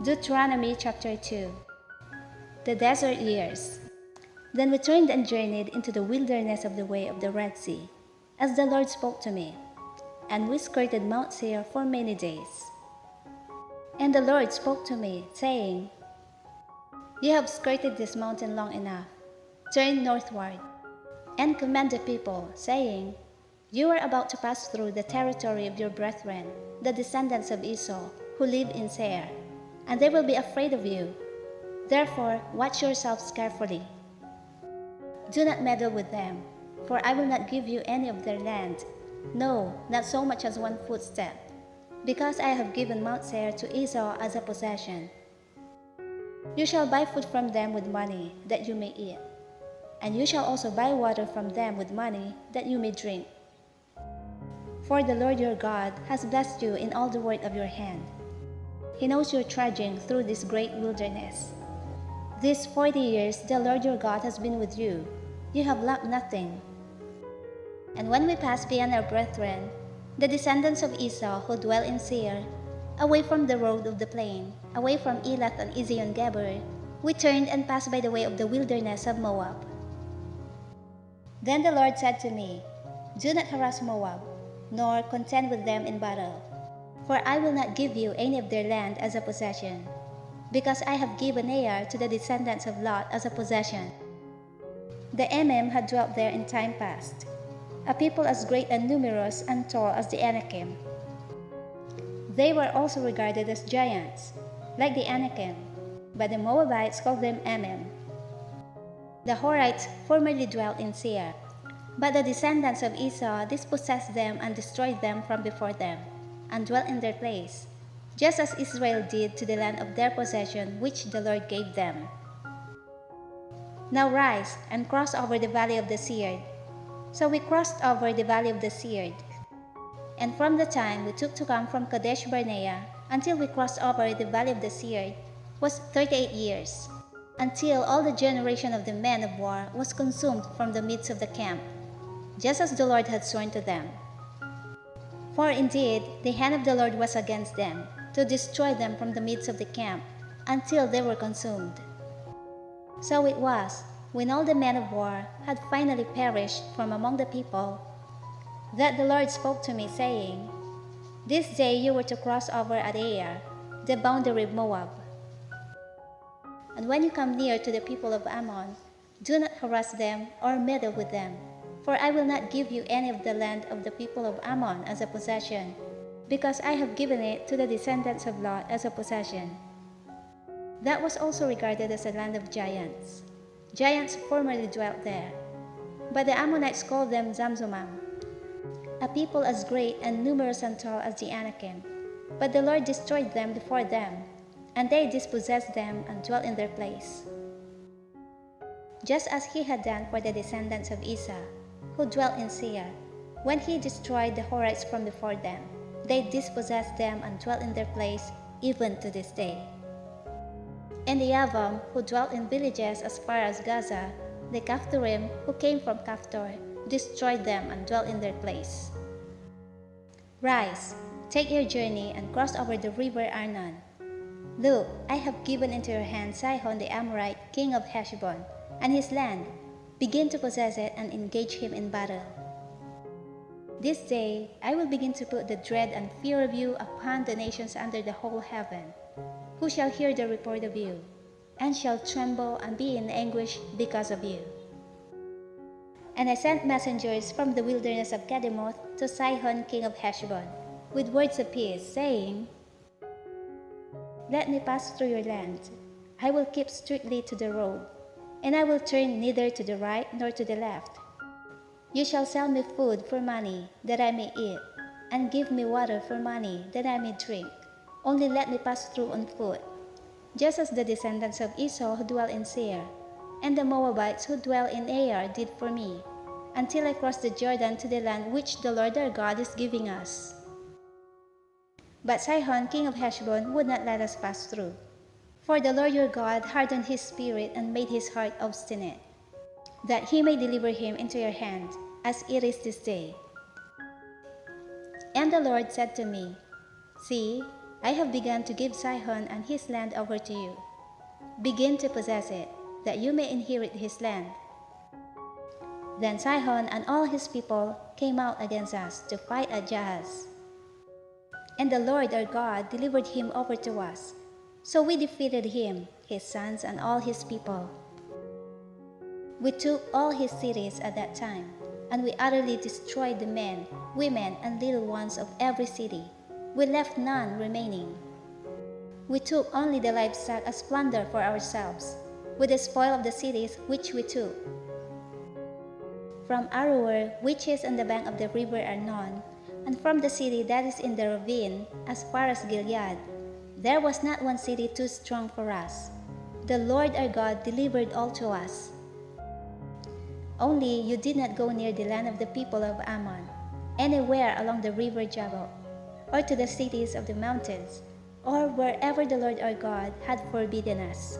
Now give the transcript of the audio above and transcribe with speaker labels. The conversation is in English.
Speaker 1: Deuteronomy chapter 2. The desert years. Then we turned and journeyed into the wilderness of the way of the Red Sea, as the Lord spoke to me, and we skirted Mount Seir for many days. And the Lord spoke to me, saying, You have skirted this mountain long enough. Turn northward, and command the people, saying, You are about to pass through the territory of your brethren, the descendants of Esau, who live in Seir, and they will be afraid of you. Therefore, watch yourselves carefully. Do not meddle with them, for I will not give you any of their land, no, not so much as one footstep, because I have given Mount Seir to Esau as a possession. You shall buy food from them with money, that you may eat, and you shall also buy water from them with money, that you may drink. For the Lord your God has blessed you in all the work of your hand. He knows your trudging through this great wilderness. These 40 years the Lord your God has been with you. You have lacked nothing. And when we passed beyond our brethren, the descendants of Esau who dwell in Seir, away from the road of the plain, away from Elath and Ezion-Geber, we turned and passed by the way of the wilderness of Moab. Then the Lord said to me, Do not harass Moab, nor contend with them in battle, for I will not give you any of their land as a possession, because I have given Seir to the descendants of Lot as a possession. The Emim had dwelt there in time past, a people as great and numerous and tall as the Anakim. They were also regarded as giants, like the Anakim, but the Moabites called them Emim. The Horites formerly dwelt in Seir, but the descendants of Esau dispossessed them and destroyed them from before them, and dwelt in their place, just as Israel did to the land of their possession which the Lord gave them. Now rise and cross over the valley of the Seir. So we crossed over the valley of the Seir, and from the time we took to come from Kadesh Barnea until we crossed over the valley of the Seir was 38 years, until all the generation of the men of war was consumed from the midst of the camp, just as the Lord had sworn to them. For indeed the hand of the Lord was against them, to destroy them from the midst of the camp, until they were consumed. So it was, when all the men of war had finally perished from among the people, that the Lord spoke to me, saying, This day you were to cross over at Seir, the boundary of Moab. And when you come near to the people of Ammon, do not harass them or meddle with them, for I will not give you any of the land of the people of Ammon as a possession, because I have given it to the descendants of Lot as a possession. That was also regarded as a land of giants. Giants formerly dwelt there, but the Ammonites called them Zamzumam, a people as great and numerous and tall as the Anakim. But the Lord destroyed them before them, and they dispossessed them and dwelt in their place. Just as he had done for the descendants of Esau, who dwelt in Seir, when he destroyed the Horites from before them, they dispossessed them and dwelt in their place even to this day. And the Yavam, who dwelt in villages as far as Gaza, the Caphtorim, who came from Caphtor, destroyed them and dwelt in their place. Rise, take your journey, and cross over the river Arnon. Look, I have given into your hand Sihon the Amorite, king of Heshbon, and his land. Begin to possess it and engage him in battle. This day I will begin to put the dread and fear of you upon the nations under the whole heaven, who shall hear the report of you, and shall tremble and be in anguish because of you. And I sent messengers from the wilderness of Kedemoth to Sihon king of Heshbon, with words of peace, saying, Let me pass through your land. I will keep strictly to the road, and I will turn neither to the right nor to the left. You shall sell me food for money, that I may eat, and give me water for money, that I may drink. Only let me pass through on foot, just as the descendants of Esau who dwell in Seir, and the Moabites who dwell in Seir did for me, until I cross the Jordan to the land which the Lord our God is giving us. But Sihon king of Heshbon would not let us pass through, for the Lord your God hardened his spirit and made his heart obstinate, that he may deliver him into your hand, as it is this day. And the Lord said to me, See, I have begun to give Sihon and his land over to you. Begin to possess it, that you may inherit his land." Then Sihon and all his people came out against us to fight at Jahaz. And the Lord our God delivered him over to us. So we defeated him, his sons, and all his people. We took all his cities at that time, and we utterly destroyed the men, women, and little ones of every city. We left none remaining. We took only the livestock as plunder for ourselves, with the spoil of the cities which we took. From Aroer, which is on the bank of the river Arnon, and from the city that is in the ravine, as far as Gilead, there was not one city too strong for us. The Lord our God delivered all to us. Only you did not go near the land of the people of Ammon, anywhere along the river Jabbok, or to the cities of the mountains, or wherever the Lord our God had forbidden us.